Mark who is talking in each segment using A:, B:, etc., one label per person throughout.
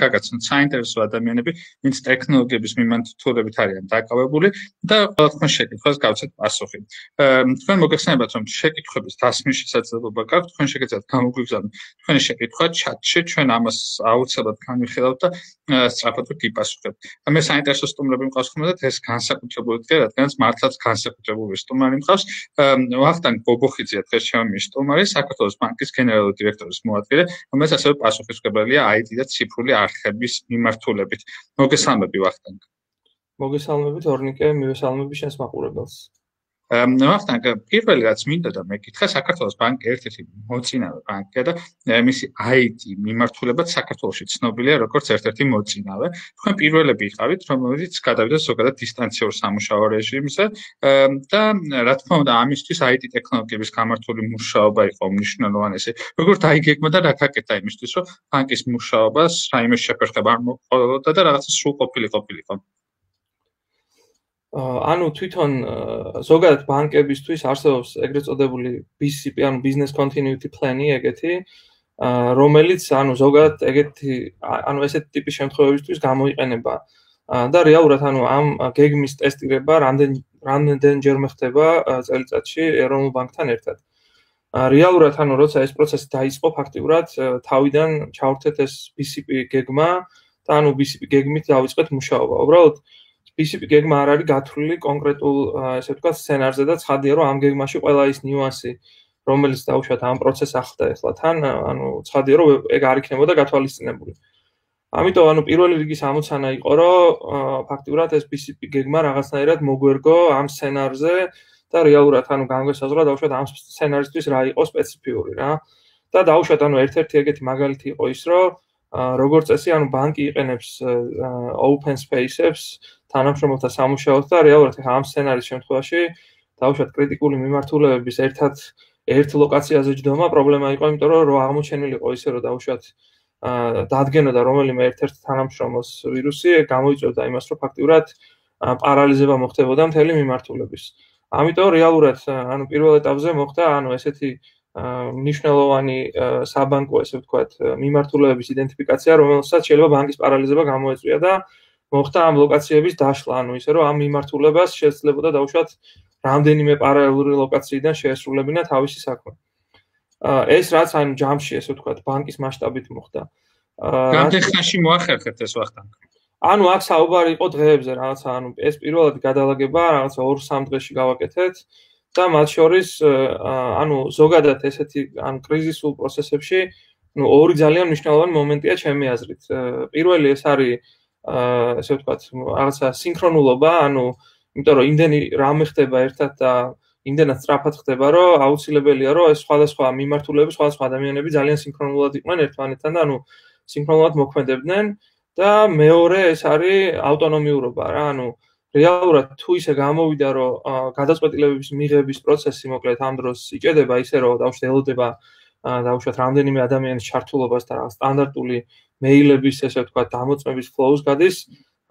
A: გაგაცნოთ საინტერესო ადამიანები, ვინც ტექნოლოგიების მიმართულებით არიან დაკავებული და თქვენ შეკითხვას გავცეთ პასუხი. თქვენ მოგეხსენებათ, რომ შეკითხვების დასმის შესაძლებლობა გაქვთ, თქვენ შეგიძლიათ გამოგვიგზავნოთ თქვენი შეკითხვა ჩატში, ჩვენ ამას აუცილებლად განვიხილავთ და სწრაფად გიპასუხებთ. მე საინტერესო სტუმრები მყავს ხომ და ეს განსაკუთრებული დღე, რადგანაც მართლაც განსაკუთრებული სტუმარი მყავს. ვახტანგ ბობოხიძეა დღეს ჩემი სტუმარი, საქართველოს ბანკის გენერალური დირექტორის მოადგილე, რომელიც ასევე პასუხისმგებელია IT და ციფრული არხების მიმართულებით. მოგესალმები ვახტანგ.
B: მოგესალმებით ორნიკე, მივესალმები შენს მაყურებელს.
A: ვახტანგ, პირველი რაც მინდა და მეკითხა, საქართველოს ბანკი ერთ-ერთი მოწინავე ბანკია და მისი IT მიმართულებაც საქართველოში ცნობილია როგორც ერთ-ერთი მოწინავე. თქვენ პირველები იყავით, რომელიც გადავიდა ზოგადად დისტანციურ სამუშაო რეჟიმზე და რა თქმა უნდა, ამისთვის IT ტექნოლოგიების გამართული მუშაობა იყო მნიშვნელოვანესი. როგორ დაიგეგმა და რა გაკეთა იმისთვის, რომ ბანკის მუშაობას რაიმე შეფერხება არ მოყოლოდა და რაღაცა სრულყოფილიყო?
B: ანუ თვითონ ზოგადად ბანკებისთვის არსებობს ეგრეთ წოდებული BCP, ანუ Business Continuity Plan-ი ეგეთი, რომელიც ანუ ზოგადად ეგეთი, ანუ ესეთი ტიპის შემთხვევებისთვის გამოიყენება. და რეალურად ანუ ამ გეგმის ტესტირება რამდენჯერ ხდება წელიწადში ეროვნულ ბანკთან ერთად. რეალურად ანუ როცა ეს პროცესი დაიწყო, ფაქტიურად თავიდან ჩავრთეთ ეს BCP გეგმა და ანუ BCP გეგმით დავიწყეთ მუშაობა. უბრალოდ BCP გეგმა არ არის გათვლილი კონკრეტულ, ესე ვთქვათ, სცენარზე და ცხადია, რომ ამ გეგმაში ყველა ის ნიუანსი, რომელიც დაუშვათ ამ პროცესს ახლდა ახლა თან, ანუ ცხადია, რომ ეგ არ იქნებოდა გათვალისწინებული. ამიტომ ანუ პირველი რიგის ამოცანა იყო, რომ ფაქტიურად ეს BCP გეგმა რაღაცნაირად მოგვერგო ამ სცენარზე და რეალურად ანუ განგვესაზღვრა დაუშვათ ამ სცენარისთვის რა იყო სპეციფიური რა. და დაუშვათ ანუ ერთ-ერთი ეგეთი მაგალითი იყო ის, რომ როგორც წესი, ანუ ბანკი იყენებს open space-ებს თანამშრომელთა სამუშაოდ და რეალურად ამ სცენარის შემთხვევაში დაუშვათ კრიტიკული მიმართულებების ერთ ლოკაციაზე ჯდომა პრობლემა იყო, იმიტომ რომ აღმოჩენილიყო ისე, რომ დაუშვათ დადგენოდა რომელიმე ერთ-ერთ თანამშრომელს ვირუსი, გამოიწვევდა იმას, რომ ფაქტიურად პარალიზება მოხდებოდა მთელი მიმართულების. ამიტომ რეალურად ანუ პირველ ეტაპზე მოხდა ანუ ესეთი მნიშვნელოვანი საბანკო, ესე ვთქვათ, მიმართულებების იდენტიფიკაცია, რომელსაც შეიძლება ბანკის პარალიზება გამოეწვია და მოხდა ამ ლოკაციების დაშლა, ანუ ისე რომ ამ მიმართულებას შეეცლებოდა დაუშვათ რამდენიმე პარალელური ლოკაციიდან შეესრულებინა თავისი საქმე. ეს რაც ანუ ჯამში, ესე ვთქვათ, ბანკის მასშტაბით მოხდა.
A: რამდენ ხანში მოახერხეთ ეს ვახტანგ?
B: ანუ აქ საუბარი იყო დღეებზე, რაღაცა ანუ ეს პირველად გადალაგება რაღაცა 2-3 დღეში გავაკეთეთ და მათ შორის ანუ ზოგადად ესეთი ანუ კრიზისულ პროცესებში ნუ ორი ძალიან მნიშვნელოვანი მომენტია ჩემი აზრით. პირველი ეს არის ესე ვთქვათ, რაღაცა სინქრონულობა, ანუ იმიტომ რომ იმდენი რამე ხდება ერთად და იმდენად სწრაფად ხდება, რომ აუცილებელია, რომ ეს სხვადასხვა მიმართულების, სხვადასხვა ადამიანები ძალიან სინქრონულად იყვნენ ერთმანეთთან და ანუ სინქრონულად მოქმედებდნენ და მეორე ეს არის ავტონომიურობა რა, ანუ რეალურად თუ ისე გამოვიდა, რომ გადაწყვეტილებების მიღების პროცესი მოკლედ ამ დროს იჭედება ისე, რომ დაუშვათ ელოდება დაუშვათ რამდენიმე ადამიანის ჩართულობას და სტანდარტული მეილების, ესე ვთქვათ, დამოწმების flows გადის,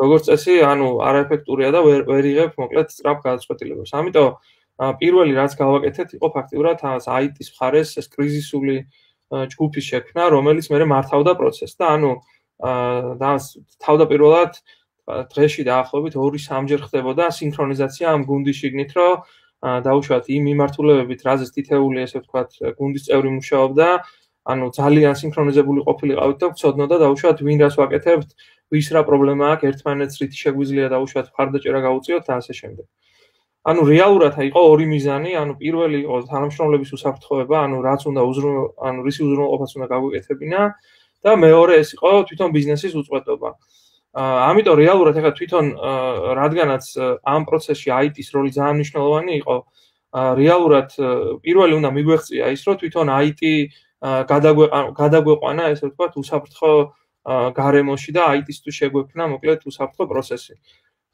B: როგორც წესი, ანუ არაეფექტურია და ვერ იღებ მოკლედ სწრაფ გადაწყვეტილებებს. ამიტომ პირველი რაც გავაკეთეთ იყო ფაქტიურად IT-ის მხარეს ეს კრიზისული ჯგუფის შექმნა, რომელიც მე მართავდა პროცესს და ანუ თავდაპირველად დღეში დაახლოებით 2-3 ხდებოდა სინქრონიზაცია ამ გუნდის შიგნით, რომ დაუშვათ იმ მიმართულებებით, რაზეც თითეული ესე ვთქვათ, გუნდის წევრი მუშაობდა, ანუ ძალიან სინქრონიზებული ყოფილიყავით და ვცოდნოდა დაუშვათ ვინ რას ვაკეთებთ, ვის რა პრობლემა აქვს, ერთმანეთს რითი შეგვიძლია დაუშვათ მხარდაჭერა გავუწიოთ და ასე შემდეგ. ანუ რეალურად იყო ორი მიზანი, ანუ პირველი იყო თანამშრომლების უსაფრთხოება, ანუ რაც უნდა ანუ რისი უზრუნველყოფაც უნდა გაგვეკეთებინა და მეორე ეს იყო თვითონ ბიზნესის უწყვეტობა. ამიტომ რეალურად ახლა თვითონ რადგანაც ამ პროცესში IT-ის როლი ძალიან მნიშვნელოვანი იყო, რეალურად პირველი უნდა მიგვეღწია ის, რომ თვითონ IT გადაგვეყვანა, ესე ვთქვათ, უსაფრთხო გარემოში და IT-ისთვის შეგვექმნა მოკლედ უსაფრთხო პროცესი.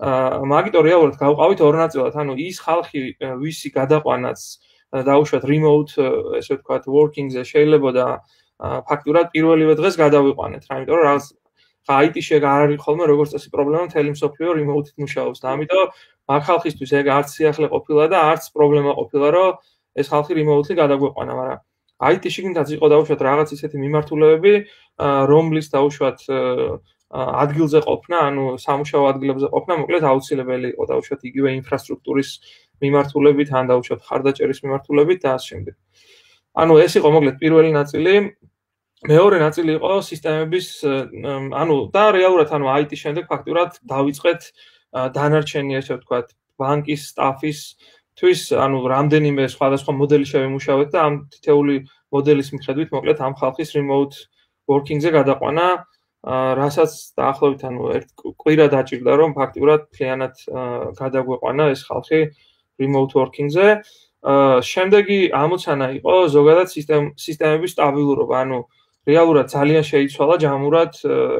B: მაგიტომ რეალურად გავყავით ორ ნაწილად, ანუ ის ხალხი, ვისი გადაყვანაც დაუშვათ remote, ესე ვთქვათ, working-ზე შეიძლება და ფაქტურად პირველივე დღეს გადავიყვანეთ, რა, იმიტომ რომ რაღაც IT-ში არ არის ხოლმე როგორც წესი პრობლემა მთელი მსოფლიო remote-ით მუშაობს და ამიტომ მაგ ხალხისთვის ეგ არც სიახლე ყოფილა და არც პრობლემა ყოფილა, რომ ეს ხალხი remote-ი გადაგვეყვანა, მაგრამ IT-ში კიდაც იყო დაუშვათ რაღაც ისეთი მიმართულებები, რომლის დაუშვათ ადგილზე ყოფნა, ანუ სამუშაო ადგილებზე ყოფნა, მოკლედ აუცილებელი იყო დაუშვათ იგივე ინფრასტრუქტურის მიმართულებით, ან დაუშვათ ხარდაჭერის მიმართულებით და ასე შემდეგ. ანუ ეს იყო მოკლედ პირველი ნაწილი. მეორე ნაწილი იყო სისტემების, ანუ და რეალურად ანუ IT-ის შემდეგ ფაქტურად დავიწყეთ დანარჩენი, ესე ვთქვათ, ბანკის სტაფისთვის, ანუ რამდენიმე სხვადასხვა მოდელი შევიმუშავეთ და ამ თითეული მოდელის მიხედვით მოკლედ ამ ხალხის remote working-ზე გადაყვანა, რასაც დაახლოებით ანუ ერთ კვირა დაჭირდა, რომ ფაქტურად მთლიანად გადაგვეყვანა ეს ხალხი remote working-ზე. შემდეგი ამოცანა იყო ზოგადად სისტემების სტაბილურობა, ანუ რეალურად ძალიან შეიცვალა ჯამურად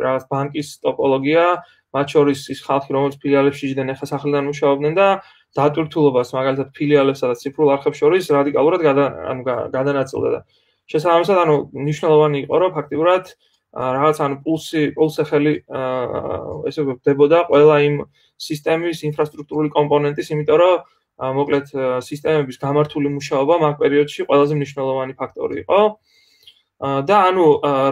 B: რაღაც ბანკის ტოპოლოგია, მათ შორის ის ხალხი, რომელიც ფილიალებში იჯდნენ, ახლა სახლიდან მუშაობდნენ და დატვირთულობას, მაგალითად ფილიალებსა და ციფრულ არხებს შორის რადიკალურად გადანაწილდა და შესაბამისად, ანუ მნიშვნელოვანი იყო, რომ ფაქტიურად რაღაც ანუ პულსი ხელი ესე ვდებოდა ყველა იმ სისტემის ინფრასტრუქტურული კომპონენტის, იმიტომ რომ მოკლედ სისტემების გამართული მუშაობა მაგ პერიოდში ყველაზე მნიშვნელოვანი ფაქტორი იყო. და ანუ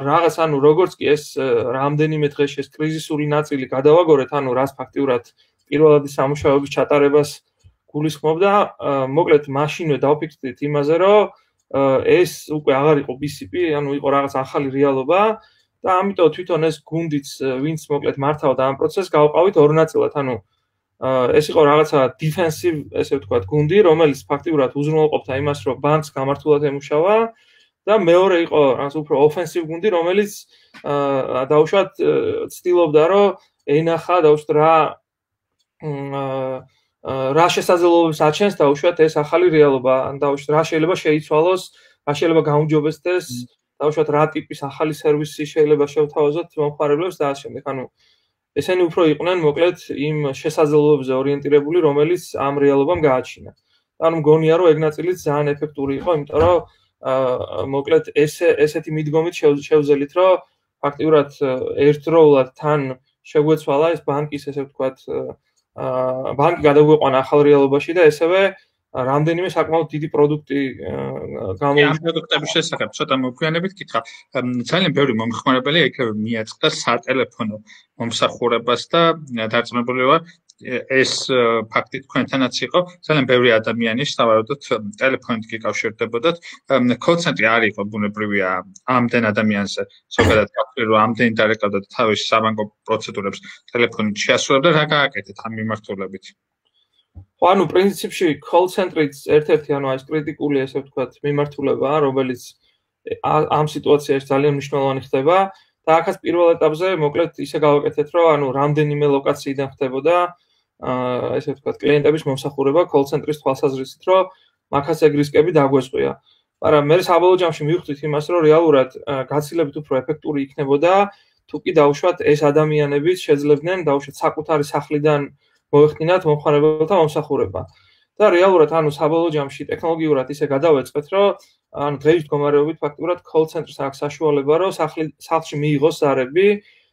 B: რაღაც ანუ როგორც კი ეს რამდენიმე დღეში ეს კრიზისული ნაწილი გადავაგორეთ, ანუ რას ფაქტიურად პირველადი სამუშაოების ჩატარებას გულისხმობდა, მოკლედ მაშინვე დავფიქრდით იმაზე, რომ ეს უკვე აღარ იყო BCP, ანუ იყო რაღაც ახალი რეალობა და ამიტომ თვითონ ეს გუნდიც, ვინც მოკლედ მართავდა ამ პროცესს, გავყავით ორ ნაწილად, ანუ ეს იყო რაღაცა defensive, ესე ვთქვათ, გუნდი, რომელიც ფაქტიურად უზრუნველყოფდა იმას, რომ ბანკს გამართულად ემუშავა და მეორე იყო რაღაც უფრო offensive გუნდი, რომელიც დაუშვათ ცდილობდა, რომ ენახა დაუშვათ რა შესაძლებლობებს აჩენს დაუშვათ ეს ახალი რეალობა, ან დაუშვათ რა შეიძლება შეიცვალოს, რა შეიძლება გაუმჯობესდეს, დაუშვათ რა ტიპის ახალი სერვისი შეიძლება შევთავაზოთ მომხმარებლებს და ასე შემდეგ. ანუ ესენი უფრო იყვნენ მოკლედ იმ შესაძლებლობებზე ორიენტირებული, რომელიც ამ რეალობამ გააჩინა. ანუ მგონია, რომ ეგ ნაწილიც ძალიან ეფექტური იყო, იმიტომ რომ მოკლედ ესეთი მიდგომით შევძელით, რომ ფაქტიურად ერთდროულად თან შეგვეცვალა ეს ბანკის, ესე ვთქვათ, ბანკი გადაგვეყვანა ახალ რეალობაში და ესევე რამდენიმე საკმაოდ დიდი პროდუქტი
A: გამოვიდა. ამ პროდუქტების შესახებ ცოტა მოგვიანებით გითხრა. ძალიან ბევრი მომხმარებელი იქ მიაწყდა სატელეფონო მომსახურებას და დარწმუნებული ვარ, ეს ფაქტი თქვენთანაც იყო. ძალიან ბევრი ადამიანი სავარაუდოდ ტელეფონით გიკავშირდებოდათ. call center არ იყო ბუნებრივია ამდენ ადამიანზე. ზოგადად გახსოვთ, რომ ამდენი დარეკავდა და თავის საბანკო პროცედურებს ტელეფონით შეასრულებდა, რა გააკეთეთ ამ მიმართულებით?
B: ხო, ანუ პრინციპში call center-იც ერთ-ერთი ანუ ეს კრიტიკული, ესე ვთქვათ, მიმართულებაა, რომელიც ამ სიტუაციაში ძალიან მნიშვნელოვანი ხდება და აქაც პირველ ეტაპზე მოკლედ ისე გავაკეთეთ, რომ ანუ რამდენიმე ლოკაციიდან ხდებოდა ესე ვთქვათ, კლიენტების მომსახურება call center-ის თვალსაზრისით, რომ მაგას ეგ რისკები დაგვეწყვია. მაგრამ მე საბოლოო ჯამში მივხვდით იმას, რომ რეალურად გაცილებით უფრო ეფექტური იქნებოდა, თუ კი დაუშვათ ეს ადამიანებიც შეძლებდნენ დაუშვათ საკუთარი სახლიდან მოეხდინათ მომხმარებელთა მომსახურება. და რეალურად ანუ საბოლოო ჯამში ტექნოლოგიურად ისე გადავეწყეთ, რომ ანუ დღეის მდგომარეობით ფაქტურად call center-ს აქვს საშუალება, რომ სახლში მიიღოს ზარები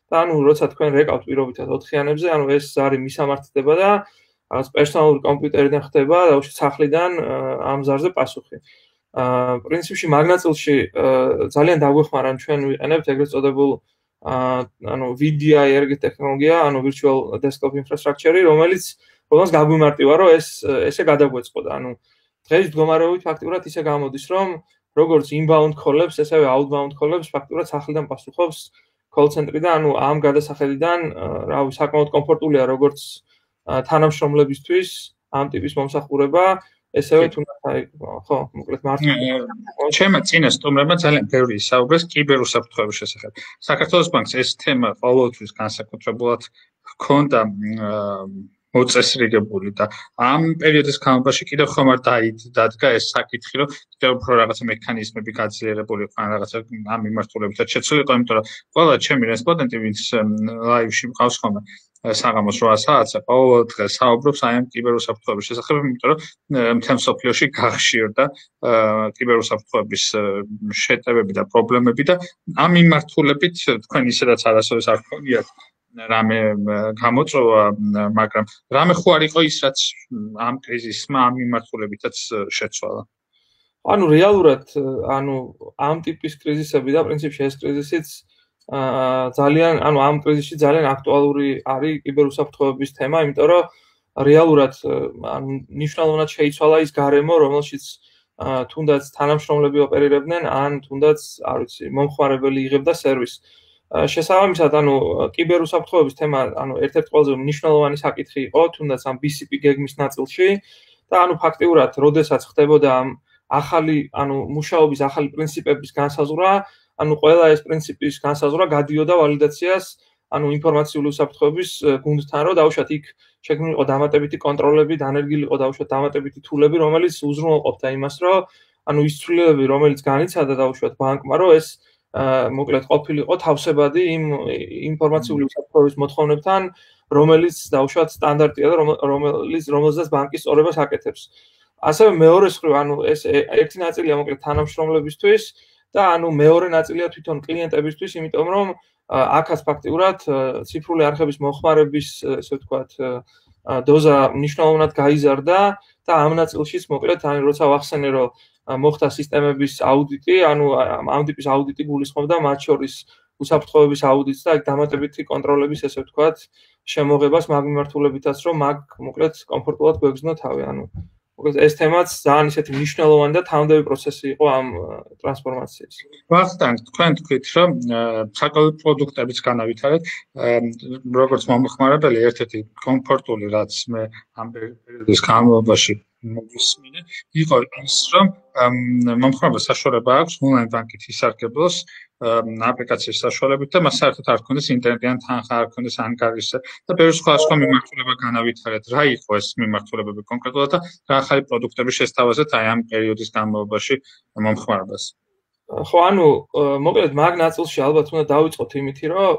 B: და ანუ როცა თქვენ რეკავთ პირობითად 4-იანებზე, ანუ ეს ზარი მისამართდება და რაღაც პერსონალური კომპიუტერიდან ხდება დაუშვათ სახლიდან ამ ზარზე პასუხი. პრინციპში მაგნაწილში ძალიან დაგვეხმარა ჩვენ ვიყენებთ ეგრეთ წოდებულ ანუ VDI ტექნოლოგია, ანუ virtual desktop infrastructure, რომელიც გაგვიმარტივა, რომ ესე გადაგვეწყოდა. ანუ დღეს მდგომარეობით ფაქტურად ისე გამოდის, რომ როგორც inbound call-ებს, ესევე outbound call-ებს ფაქტურად სახლიდან პასუხობს call center-ი და ანუ ამ გადასახედიდან, რავი, საკმაოდ კომფორტულია როგორც თანამშრომლებისთვის ამ ტიპის მომსახურება, ესევე თუნდაც აი ხო, მოკლედ მართლა
A: ჩემმა წინა სტუმრებმა ძალიან ბევრი ისაუბრეს კიბერუსაფრთხოების შესახებ. საქართველოს ბანკს ეს თემა ყოველთვის განსაკუთრებულად ჰქონდა მოწესრიგებული და ამ პერიოდის განმავლობაში კიდევ ხომ არ დადგა ეს საკითხი, რომ კიდევ უფრო რაღაცა მექანიზმები გაძლიერებული იყო, რაღაცა ამ მიმართულებითაც შეცვლილიყო, იმიტომ რომ ყველა ჩემი რესპონდენტი, ვინც ლაივში მყავს ხოლმე საღამოს 8 საათზე, ყოველ დღეს საუბრობს აი ამ კიბერუსაფრთხოების შესახებ, იმიტომ რომ მთელ მსოფლიოში გახშირდა კიბერუსაფრთხოების შეტევები და პრობლემები და ამ მიმართულებით თქვენ ისედაც არასოდეს არ გქონიათ რამე გამოწვევა, მაგრამ რამე ხო არ იყო ის, რაც ამ კრიზისმა ამ მიმართულებითაც შეცვალა.
B: ანუ რეალურად ანუ ამ ტიპის კრიზისები და პრინციპში ეს კრიზისიც ძალიან ანუ ამ კრიზისში ძალიან აქტუალური არის კიბერუსაფრთხოების თემა, იმიტომ რომ რეალურად ანუ მნიშვნელოვნად შეიცვალა ის გარემო, რომელშიც თუნდაც თანამშრომლები ოპერირებდნენ, ან თუნდაც, არ ვიცი, მომხმარებელი იღებდა სერვისს. შესაბამისად, ანუ კიბერუსაფრთხოების თემა, ანუ ერთ-ერთი ყველაზე მნიშვნელოვანი საკითხი იყო, თუნდაც ამ BCP გეგმის ნაწილში და ანუ ფაქტიურად, როდესაც ხდებოდა ამ ახალი, ანუ მუშაობის ახალი პრინციპების განსაზღვრა, ანუ ყველა ეს პრინციპის განსაზღვრა გადიოდა ვალიდაციას, ანუ ინფორმაციული უსაფრთხოების გუნდთან, რომ დაუშვათ იქ შექმნილიყო დამატებითი კონტროლები, დანერგილიყო დაუშვათ დამატებითი თულები, რომელიც უზრუნველყოფდა იმას, რომ ანუ ის ცვლილებები, რომელიც განიცადა დაუშვათ ბანკმა, რომ ეს მოკლედ ყოფილიყო თავსებადი იმ ინფორმაციული უსაფრთხოების მოთხოვნებთან, რომელიც დაუშვათ სტანდარტია და რომელზეც ბანკი სწორებას აკეთებს. ასევე მეორე მხრივ, ანუ ეს ერთი ნაწილია მოკლედ თანამშრომლებისთვის და ანუ მეორე ნაწილია თვითონ კლიენტებისთვის, იმიტომ რომ აქაც ფაქტიურად ციფრული არხების მოხმარების, ესე ვთქვათ, დოზა მნიშვნელოვნად გაიზარდა და ამ ნაწილშიც მოკლედ ანუ როცა ვახსენე, რომ მოხდა სისტემების აუდიტი, ანუ ამ ტიპის აუდიტი გულისხმობდა მათ შორის უსაფრთხოების აუდიტს და დამატებითი კონტროლების, ესე ვთქვათ, შემოღებას მაგ მიმართულებითაც, რომ მაგ მოკლედ კომფორტულად გვეგრძნო თავი, ანუ ეს თემაც ძალიან ისეთი მნიშვნელოვანი და თანამდებობი პროცესი იყო ამ ტრანსფორმაციის.
A: ვახტანგ, თქვენ თქვით, რომ საკუთარი პროდუქტების განავითარეთ, როგორც მომხმარებელი, ერთ-ერთი კომფორტული, რაც მე ამ პერიოდის განმავლობაში მოვისმინე, იყო ის, რომ მომხმარებელს საშუალება აქვს ონლაინ ბანკით ისარგებლოს აპლიკაციის საშუალებით და მას საერთოდ არ ქონდეს ინტერნეტიან თანხა, არ ქონდეს ანგარიშზე და ბევრი სხვა მიმართულება განავითარეთ. რა იყო ეს მიმართულებები კონკრეტულად და რა ახალი პროდუქტები შესთავაზეთ აი ამ პერიოდის განმავლობაში მომხმარებელს?
B: ხო, ანუ მოკლედ მაგ ნაწილში ალბათ უნდა დავიწყოთ იმითი, რომ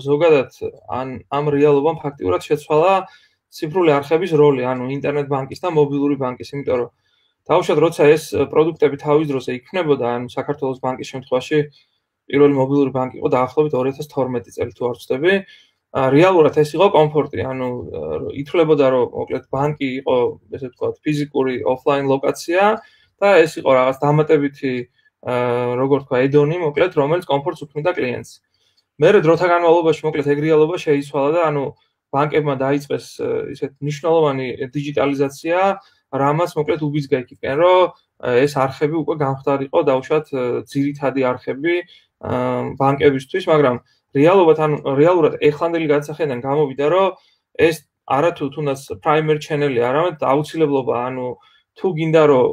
B: ზოგადად ამ რეალობამ ფაქტიურად შეცვალა ციფრული არხების როლი, ანუ ინტერნეტ ბანკის და მობილური ბანკის, იმიტომ რომ დაუშვათ, როცა ეს პროდუქტები თავის დროზე იქმნებოდა, ანუ საქართველოს ბანკის შემთხვევაში პირველი მობილური ბანკი იყო დაახლოებით 2012 წელი თუ არ ვცდები. რეალურად ეს იყო კომფორტი, ანუ ითვლებოდა, რომ მოკლედ ბანკი იყო, ესე ვთქვათ, ფიზიკური ოფლაინ ლოკაცია და ეს იყო რაღაც დამატებითი როგორ თქვა, ედონი, მოკლედ, რომელიც კომფორტს უქმნიდა კლიენტს. მერე დროთა განმავლობაში მოკლედ ეგ რეალობა შეიცვალა და ანუ ბანკებმა დაიწყეს ისეთ მნიშვნელოვანი დიჯიტალიზაცია, რამაც მოკლედ უბიძგა იქიდან, რომ ეს არხები უკვე გამხდარიყო დაუშვათ ძირითადი არხები ბანკებისთვის, მაგრამ რეალურად ეხლანდელი გადასახედიდან გამოვიდა, რომ ეს არათუ თუნდაც primary channel-ი, არამედ აუცილებლობა, ანუ თუ გინდა რომ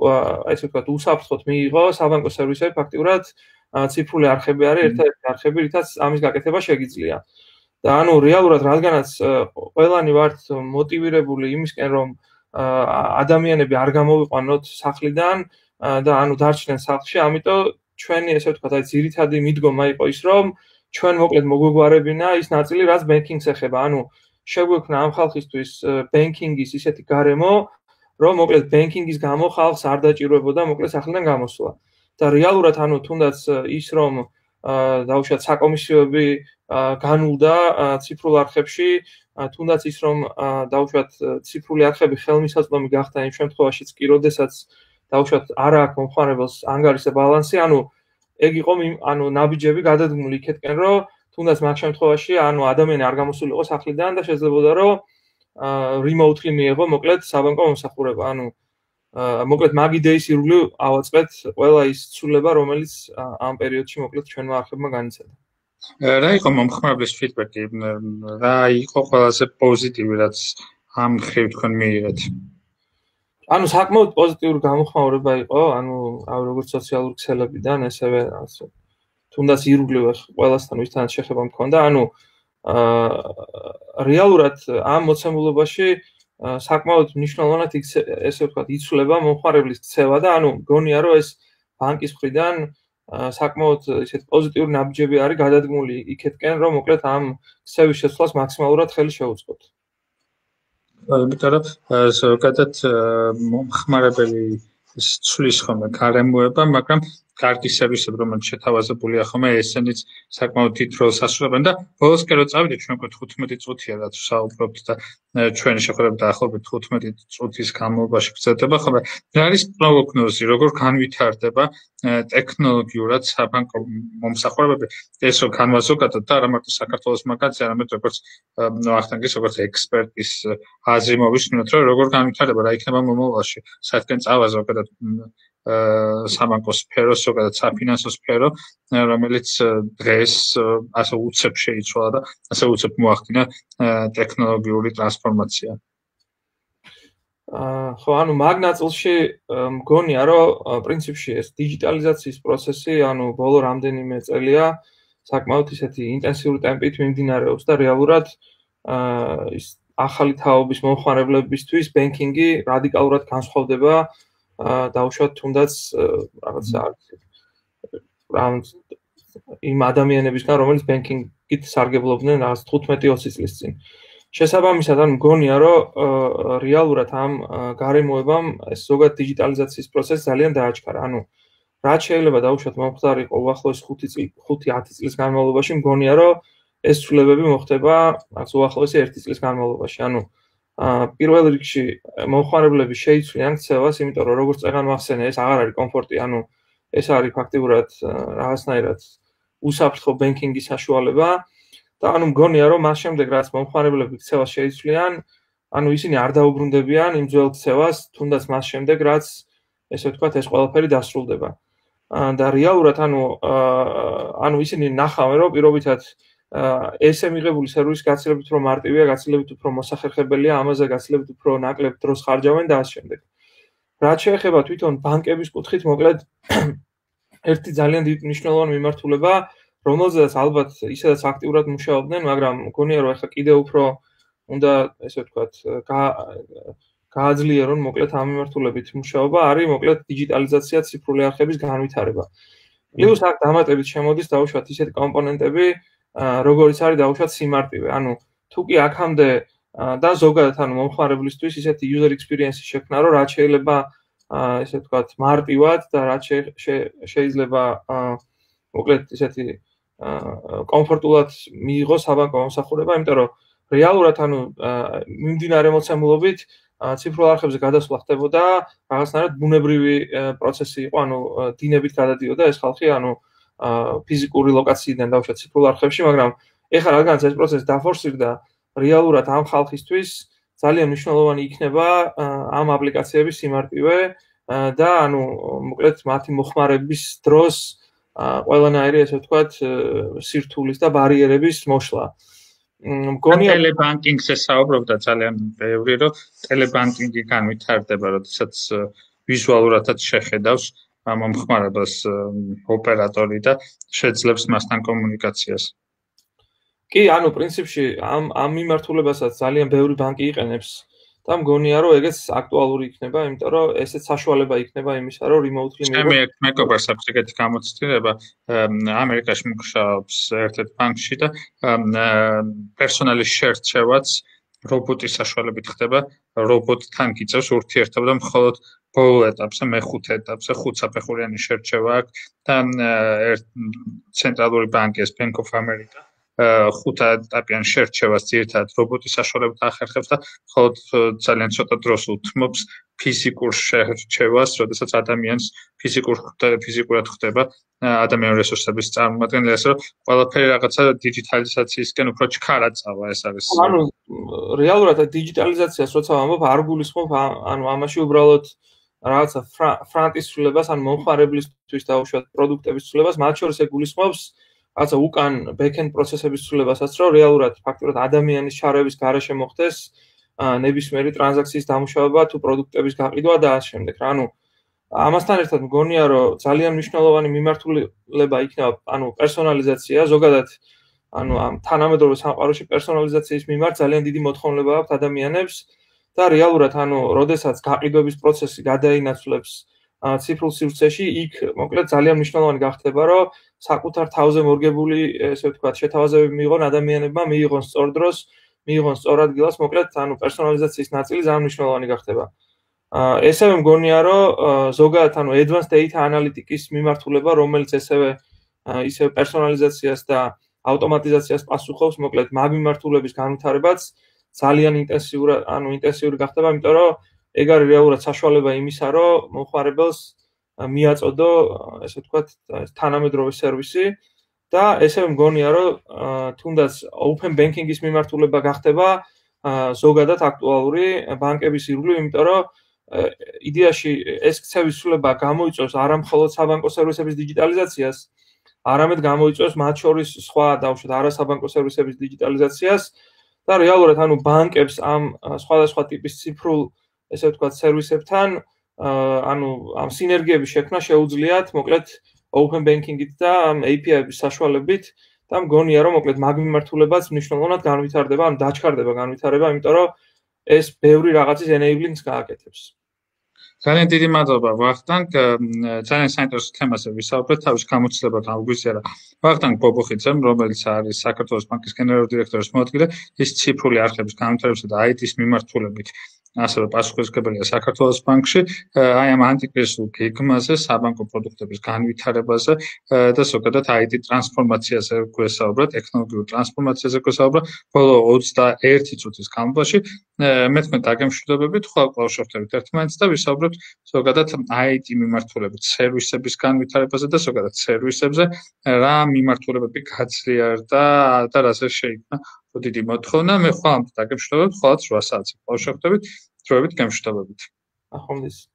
B: ესე ვთქვათ უსაფრთხოდ მიიღო საბანკო სერვისები, ფაქტიურად ციფრული არხები არის ერთ-ერთი არხები, რითაც ამის გაკეთება შეგიძლია. და ანუ რეალურად რადგანაც ყველანი ვართ მოტივირებული იმისკენ, რომ ადამიანები არ გამოვიყვანოთ სახლიდან და ანუ დარჩნენ სახლში, ამიტომ ჩვენი ესე ვთქვათ, აი ძირითადი მიდგომა იყო ის, რომ ჩვენ მოკლედ მოგვეგვარებინა ის ნაწილი, რაც ბენკინგს ეხება, ანუ შეგვექმნა ამ ხალხისთვის ბენკინგის ისეთი გარემო, რომ მოკლედ ბენკინგის გამო ხალხს არ დაჭირვებოდა მოკლედ სახლიდან გამოსვლა. და რეალურად ანუ თუნდაც ის, რომ დაუშვათ საკომისიოები განულდა ციფრულ არხებში, თუნდაც ის, რომ დაუშვათ ციფრული არხები ხელმისაწვდომი გახდა იმ შემთხვევაშიც კი, როდესაც დაუშვათ არ აქვს მომხმარებელს ანგარიშზე ბალანსი, ანუ ეგ იყო ანუ ნაბიჯები გადადგმული იქეთკენ, რომ თუნდაც მაგ შემთხვევაში ანუ ადამიანი არ გამოსულიყო სახლიდან და შესაძლებოდა, რომ remotely მიიღო მოკლედ საბანკო მომსახურება, ანუ მოკლედ მაგ იდეის ირგვლივ ავაწყეთ ყველა ის ცვლილება, რომელიც ამ პერიოდში მოკლედ ჩვენმა არხებმა განიცადა.
A: რა იყო მომხმარებლის ფიდბექი? რა იყო ყველაზე პოზიტივი, რაც ამ ხრივ თქვენ მიიღეთ?
B: ანუ საკმაოდ პოზიტიური გამოხმაურება იყო, ანუ როგორც სოციალური ქსელებიდან, ესევე თუნდაც ირგვლივ ყველასთან ვისთანაც შეხება მქონდა, ანუ რეალურად ამ მოცემულობაში საკმაოდ მნიშვნელოვნად ესე ვთქვათ, იცვლება მომხმარებლის ქცევა და ანუ გონია, რომ ეს ბანკის მხრიდან საკმაოდ ისეთ პოზიტიური ნაბიჯები არის გადადგმული იქეთკენ, რომ მოკლედ ამ ქცევის შეცვლას მაქსიმალურად ხელი შეუწყოთ.
A: იმიტომ რომ ზოგადად მომხმარებელი ცვლის ხოლმე გარემოება, მაგრამ კარგი სერვისები, რომელიც შეთავაზებულია ხოლმე, ესენიც საკმაოდ დიდ როლს ასრულებენ და ბოლოს კი რო წავიდეთ, ჩვენ გვქონდა 15 წუთია, რაც ვსაუბრობთ და ჩვენი შეხვედრა დაახლოებით 15 წუთის განმავლობაში გრძელდება ხოლმე. რა არის პროგნოზი, როგორ განვითარდება ტექნოლოგიურად საბანკო მომსახურებები, ეს რო განვაზოგადოთ და არა მარტო საქართველოს მაგალითზე, არამედ როგორც ახთანგის როგორც ექსპერტის აზრი მოვისმინოთ, რომ როგორ განვითარდება, რა იქნება მომავალში, საერთოდ წავა ზოგადად საბანკო სფერო, ზოგადად საფინანსო სფერო, რომელიც დღეს ასე უცებ შეიცვალა და ასე უცებ მოახდინა ტექნოლოგიური ტრანსფორმაცია.
B: ხო, ანუ მაგ ნაწილში მგონია, რომ პრინციპში ეს დიჯიტალიზაციის პროცესი, ანუ ბოლო რამდენიმე წელია საკმაოდ ისეთი ინტენსიური ტემპით მიმდინარეობს და რეალურად ის ახალი თაობის მომხმარებლებისთვის ბენკინგი რადიკალურად განსხვავდება დაუშვათ თუნდაც რაღაცა იმ ადამიანებისგან, რომელიც ბენკინგით სარგებლობდნენ რაღაც 15-20 წლის წინ. შესაბამისად, ან მგონია, რომ რეალურად ამ გარემოებამ ეს ზოგადად დიჯიტალიზაციის პროცესი ძალიან დააჩქარა. ანუ რაც შეიძლება დაუშვათ მომხდარიყო უახლოეს 5-10 წლის განმავლობაში, მგონია, რომ ეს ცვლილებები მოხდება რაღაც უახლოესი 1 წლის განმავლობაში. ანუ პირველ რიგში მომხმარებლები შეიცვლიან ქცევას, იმიტომ რომ როგორც წეგან მახსენე, ეს აღარ არის კომფორტი, ანუ ეს არის ფაქტიურად რაღაცნაირად უსაფრთხო ბენკინგის საშუალება და ანუ მგონია, რომ მას შემდეგ რაც მომხმარებლები ქცევას შეიცვლიან, ანუ ისინი არ დაუბრუნდებიან იმ ძველ ქცევას, თუნდაც მას შემდეგ რაც ესე ვთქვათ, ეს ყველაფერი დასრულდება. და რეალურად ანუ ისინი ნახავენ, რომ პირობითად ესე მიღებული სერვისი გაცილებით უფრო მარტივია, გაცილებით უფრო მოსახერხებელია, ამაზე გაცილებით უფრო ნაკლებ დროს ხარჯავენ და ასე შემდეგ. რაც შეეხება თვითონ ბანკების კუთხით, მოკლედ ერთი ძალიან დიდი მნიშვნელოვანი მიმართულება, რომელზეც ალბათ ისედაც აქტიურად მუშაობდნენ, მაგრამ მგონია, რომ ახლა კიდევ უფრო უნდა ესე ვთქვათ, გააძლიერონ მოკლედ ამ მიმართულებით მუშაობა, არის მოკლედ დიჯიტალიზაცია, ციფრული არხების განვითარება. პლუს აქ დამატებით შემოდის დაუშვათ ისეთი კომპონენტები, როგორიც არის დაუშვათ სიმარტივე. ანუ თუ კი აქამდე და ზოგადად ანუ მომხმარებლისთვის ისეთი user experience-ი შექმნა, რომ რაც შეიძლება ესე ვთქვათ მარტივად და რაც შეიძლება მოკლედ ისეთი კომფორტულად მიიღოს საბანკო მომსახურება, იმიტომ რომ რეალურად ანუ მიმდინარე მოცემულობით ციფრულ არხებზე გადასვლა ხდებოდა რაღაცნაირად ბუნებრივი პროცესი იყო, ანუ დინებით გადადიოდა ეს ხალხი, ანუ ფიზიკური ლოკაციიდან დავუშვათ ციფრულ არხებში, მაგრამ ეხლა რადგანაც ეს პროცესი დაფორსირდა, რეალურად ამ ხალხისთვის ძალიან მნიშვნელოვანი იქნება ამ აპლიკაციების სიმარტივე და ანუ მოკლედ მათი მოხმარების დროს ყველანაირი ესე ვთქვათ სირთულის და ბარიერების მოშლა.
A: მგონია ტელებანკინგზე საუბრობდა ძალიან ბევრი, რომ ტელებანკინგი განვითარდება, როდესაც ვიზუალურადაც შეხედავს მომხმარებელს ოპერატორი და შეძლებს მასთან კომუნიკაციას.
B: კი, ანუ პრინციპში ამ მიმართულებასაც ძალიან ბევრი ბანკი იყენებს და მგონია, რომ ეგეც აქტუალური იქნება, იმიტომ რომ ესეც საშუალება იქნება იმისა, რომ remotely
A: მეგობრს აქვს ეგეთი გამოცდილება, ამერიკაში მუშაობს ერთ-ერთ ბანკში და პერსონალის შერჩევაც რობოტის საშუალებით ხდება, რობოტთან გიწევს ურთიერთობა და მხოლოდ ბოლო ეტაპზე, მეხუთე ეტაპზე 5 საფეხურიანი შერჩევა აქვს და ცენტრალური ბანკი ეს Bank of America 5 ეტაპიან შერჩევას ძირითადად რობოტის საშუალებით ახერხებს და მხოლოდ ძალიან ცოტა დროს უთმობს ფიზიკურ შერჩევას, როდესაც ადამიანს ფიზიკურად ხდება ადამიანური რესურსების წარმოადგენელი, ასე რომ ყველაფერი რაღაცა დიჯიტალიზაციისკენ უფრო ჩქარად წავა, ეს არის.
B: ანუ რეალურად დიჯიტალიზაციას როცა ვამბობ, არ გულისხმობ ანუ ამაში უბრალოდ რაღაცა ფრანტის ცვლილებას, ან მომხმარებლისთვის დაუშვათ პროდუქტების ცვლილებას, მათ შორის ეგ გულისხმობს რაღაცა უკან back-end პროცესების ცვლილებასაც, რომ რეალურად ფაქტურად ადამიანის ჩარევის გარეშე მოხდეს ნებისმიერი ტრანზაქციის დამუშავება თუ პროდუქტების გაყიდვა და ასე შემდეგ. ანუ ამასთან ერთად მგონია, რომ ძალიან მნიშვნელოვანი მიმართულება იქნება, ანუ პერსონალიზაცია, ზოგადად ანუ ამ თანამედროვე სამყაროში პერსონალიზაციის მიმართ ძალიან დიდი მოთხოვნილება აქვს ადამიანებს და რეალურად ანუ როდესაც გაყიდვების პროცესი გადაინაცვლებს ციფრულ სივრცეში, იქ მოკლედ ძალიან მნიშვნელოვანი გახდება, რომ საკუთარ თავზე მორგებული, ესე ვთქვათ, შეთავაზებები მიიღონ ადამიანებმა, მიიღონ სწორ დროს, მიიღონ სწორ ადგილას, მოკლედ ანუ პერსონალიზაციის ნაწილი ძალიან მნიშვნელოვანი გახდება. ესევე მგონია, რომ ზოგადად ანუ advanced data analytics-ის მიმართულება, რომელიც ისევ პერსონალიზაციას და ავტომატიზაციას პასუხობს, მოკლედ მაგ მიმართულების განვითარებაც ძალიან ინტენსიური გახდება, იმიტომ რომ ეგ არის რეალურად საშუალება იმისა, რომ მომხმარებელს მიაწოდო, ესე ვთქვათ, თანამედროვე სერვისი და ესევე მგონია, რომ თუნდაც open banking-ის მიმართულება გახდება ზოგადად აქტუალური ბანკების ირგვლივ, იმიტომ რომ იდეაში ეს ქცევის ცვლილება გამოიწვევს არა მხოლოდ საბანკო სერვისების დიჯიტალიზაციას, არამედ გამოიწვევს მათ შორის სხვა დაუშვათ არასაბანკო სერვისების დიჯიტალიზაციას და რეალურად ანუ ბანკებს ამ სხვადასხვა ტიპის ციფრულ, ესე ვთქვათ, სერვისებთან ანუ ამ სინერგიების შექმნა შეუძლიათ, მოკლედ open banking-ით და ამ API-ების საშუალებით და მგონია, რომ მოკლედ მაგ მიმართულებაც მნიშვნელოვნად განვითარდება, ან დაჩქარდება განვითარება, იმიტომ რომ ეს ბევრი რაღაცის enabling-ს გააკეთებს.
A: ძალიან დიდი მადლობა ვახტანგ, ძალიან საინტერესო თემაზე ვისაუბრეთ, თავის გამოცდილებად აგვიზიარა ვახტანგ ბობოხიძემ, რომელიც არის საქართველოს ბანკის გენერალური დირექტორის მოადგილე, ის ციფრული არხების განვითარებისა და IT-ის მიმართულებით ასევე პასუხისმგებელია საქართველოს ბანკში, აი ამ ანტიკრიზისულ გეგმაზე, საბანკო პროდუქტების განვითარებაზე და ზოგადად IT ტრანსფორმაციაზე გვესაუბრა, ტექნოლოგიურ ტრანსფორმაციაზე გვესაუბრა ბოლო 21 წუთის განმავლობაში. მეთქმა დაგემშვიდობებით, ხვალ შევხვდებით ერთმანეთს და ვისაუბრებთ ზოგადად IT მიმართულებით, სერვისების განვითარებაზე და ზოგადად სერვისებზე რა მიმართულებები გაძლიერდა და რაზე შეიქმნა დიდი მოთხოვნა. მე ხვალ დაგემშვიდობებით, ხვალ 8 საათზე ხვალ შევხვდებით, დროებით გემშვიდობებით.
B: ახონდეს.